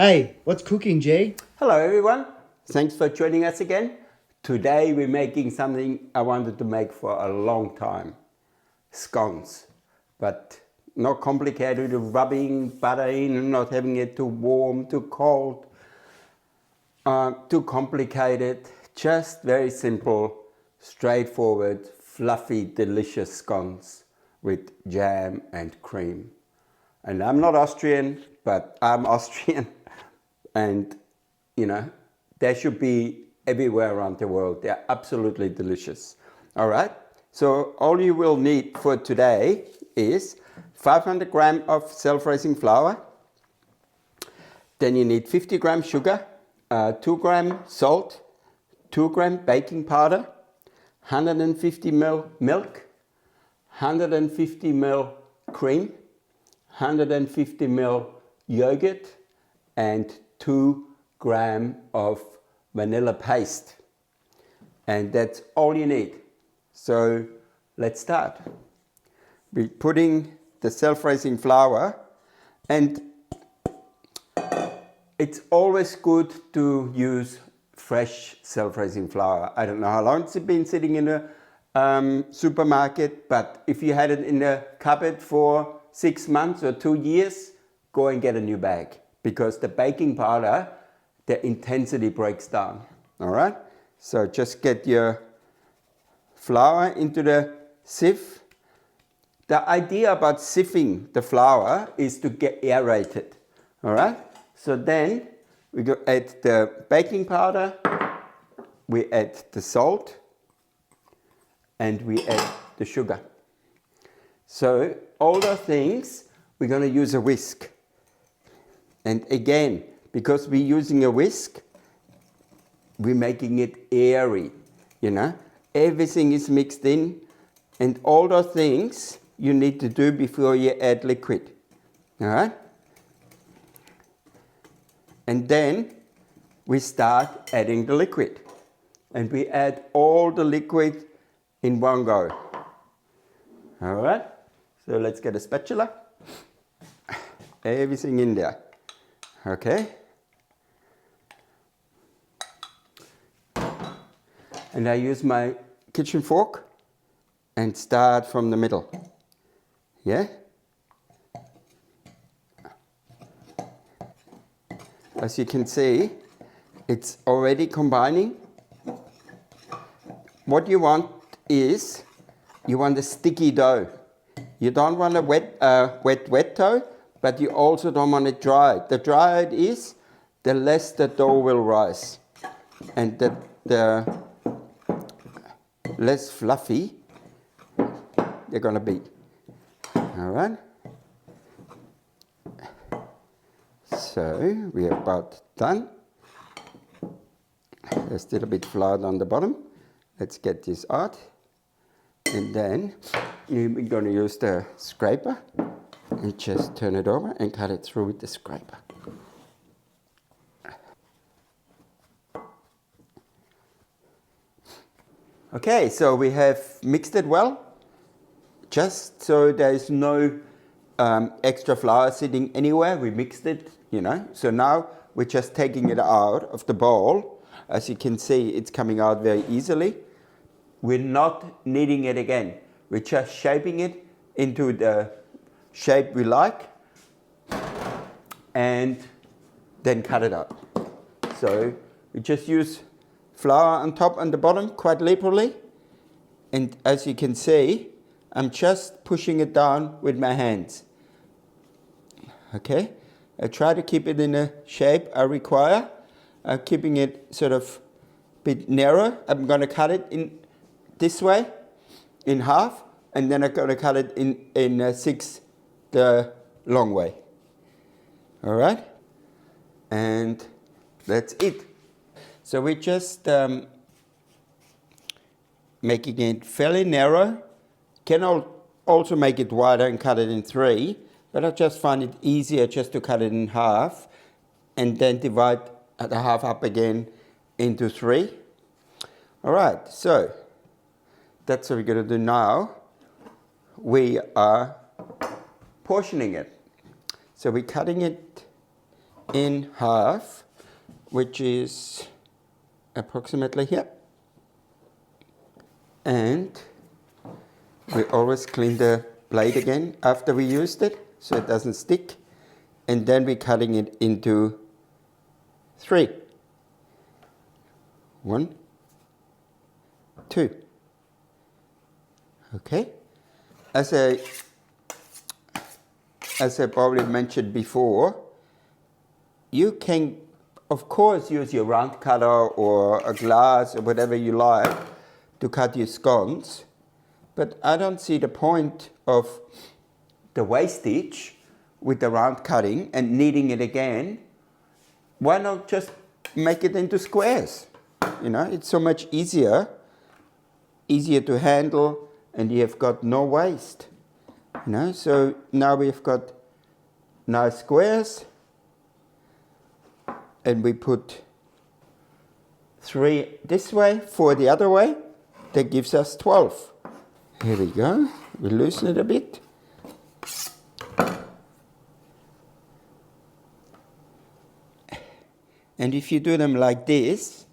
Hey, what's cooking, Jay? Hello everyone, thanks for joining us again. Today we're making something I wanted to make for a long time. Scones, but not complicated, rubbing butter in, not having it too warm, too cold, too complicated. Just very simple, straightforward, fluffy, delicious scones with jam and cream. And I'm not Austrian, but I'm Austrian. And you know, they should be everywhere around the world. They're absolutely delicious. All right, so all you will need for today is 500 grams of self-raising flour. Then you need 50 grams sugar, 2 grams salt, 2 grams baking powder, 150 ml milk, 150 ml cream, 150 ml yogurt, and 2 grams of vanilla paste. And that's all you need. So let's start. We're putting the self-raising flour, and it's always good to use fresh self-raising flour. I don't know how long it's been sitting in a supermarket, but if you had it in the cupboard for 6 months or 2 years, go and get a new bag, because the baking powder, the intensity breaks down. All right, so just get your flour into the sieve. The idea about sieving the flour is to get aerated. All right, so then we go add the baking powder, we add the salt, and we add the sugar. So all the things, we're going to use a whisk. And again, because we're using a whisk, we're making it airy, you know. Everything is mixed in, and all the things you need to do before you add liquid. All right? And then we start adding the liquid. And we add all the liquid in one go. All right? So let's get a spatula. Everything in there. Okay? And I use my kitchen fork and start from the middle. Yeah? As you can see, it's already combining. What you want is, you want a sticky dough. You don't want a wet dough, but you also don't want it dry. The drier it is, the less the dough will rise. And the less fluffy they're going to be. All right? So we are about done. There's still a bit flour on the bottom. Let's get this out. And then we're going to use the scraper and just turn it over and cut it through with the scraper. Okay, so we have mixed it well, just so there's no extra flour sitting anywhere. We mixed it, you know. So now we're just taking it out of the bowl. As you can see, it's coming out very easily. We're not kneading it again. We're just shaping it into the shape we like, and then cut it out. So we just use flour on top and the bottom quite liberally, and as you can see, I'm just pushing it down with my hands. Okay, I try to keep it in the shape I require. I'm keeping it sort of a bit narrow. I'm going to cut it in this way, in half, and then I'm going to cut it in 6 the long way. All right, and that's it. So we're just making it fairly narrow. Can also make it wider and cut it in 3, but I just find it easier just to cut it in half and then divide the half up again into 3. All right, so that's what we're going to do now. We are portioning it. So we're cutting it in half, which is approximately here. And we always clean the blade again after we used it so it doesn't stick. And then we're cutting it into 3. 1, 2. Okay. As I probably mentioned before, you can, of course, use your round cutter or a glass or whatever you like to cut your scones, but I don't see the point of the wastage with the round cutting and kneading it again. Why not just make it into squares? You know, it's so much easier to handle, and you have got no waste. You know, so now we've got nice squares, and we put 3 this way, 4 the other way. That gives us 12. Here we go. We loosen it a bit. And if you do them like this,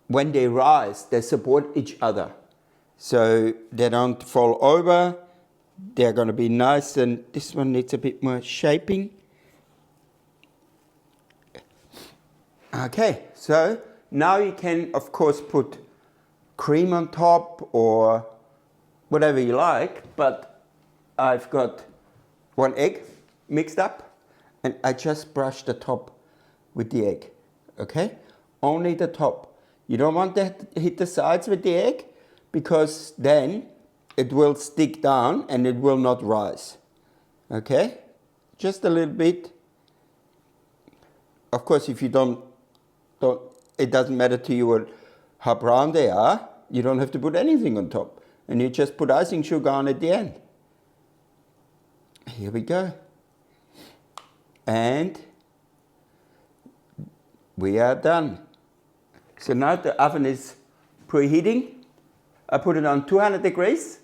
when they rise, they support each other. So they don't fall over. They're going to be nice, and this one needs a bit more shaping. Okay, so now you can, of course, put cream on top or whatever you like, but I've got 1 egg mixed up, and I just brush the top with the egg, okay? Only the top. You don't want to hit the sides with the egg, because then it will stick down and it will not rise, okay? Just a little bit. Of course, if you don't, it doesn't matter to you how brown they are, you don't have to put anything on top. And you just put icing sugar on at the end. Here we go. And we are done. So now the oven is preheating. I put it on 200 degrees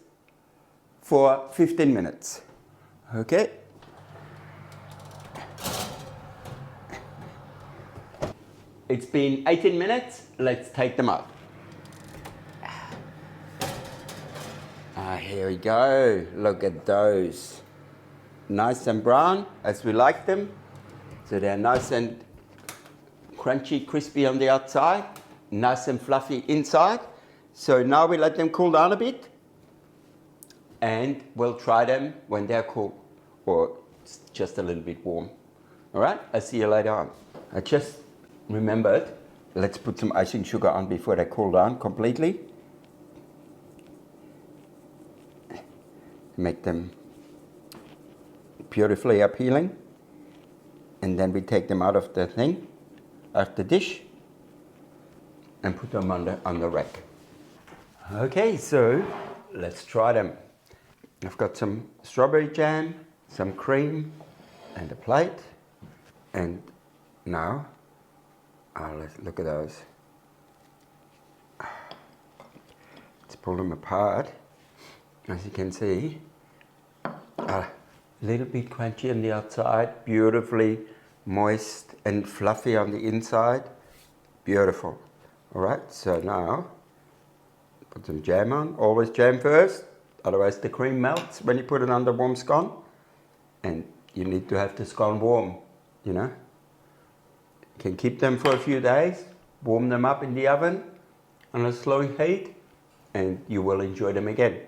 for 15 minutes. Okay. It's been 18 minutes. Let's take them out. Here we go. Look at those. Nice and brown, as we like them. So they're nice and crunchy, crispy on the outside, nice and fluffy inside. So now we let them cool down a bit, and we'll try them when they're cool, or just a little bit warm. All right, I'll see you later on. I just remembered, let's put some icing sugar on before they cool down completely. Make them beautifully appealing. And then we take them out of the thing, out the dish, and put them on the rack. Okay, so let's try them. I've got some strawberry jam, some cream, and a plate. And now, let's look at those. Let's pull them apart. As you can see, a little bit crunchy on the outside, beautifully moist and fluffy on the inside. Beautiful. All right, so now put some jam on. Always jam first, otherwise the cream melts when you put it on the warm scone. And you need to have the scone warm, you know. You can keep them for a few days, warm them up in the oven on a slow heat, and you will enjoy them again.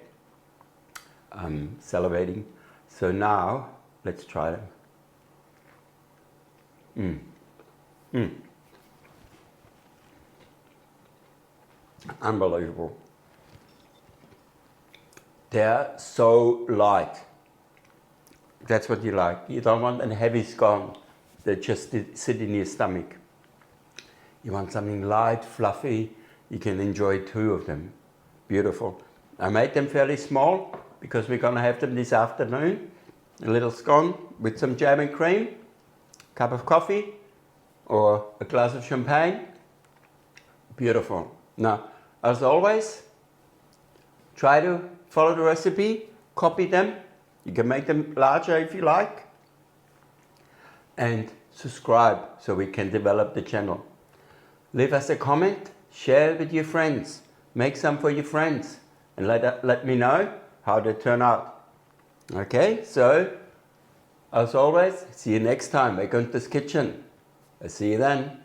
I'm salivating. So now, let's try them. Unbelievable. They're so light. That's what you like. You don't want a heavy scone that just sit in your stomach. You want something light, fluffy. You can enjoy 2 of them. Beautiful. I made them fairly small because we're going to have them this afternoon. A little scone with some jam and cream, cup of coffee, or a glass of champagne. Beautiful. Now, as always, try to follow the recipe, copy them. You can make them larger if you like. And subscribe so we can develop the channel. Leave us a comment, share it with your friends, make some for your friends, and let me know how they turn out. Okay, so as always, see you next time. Bei Gunther's Kitchen. I'll see you then.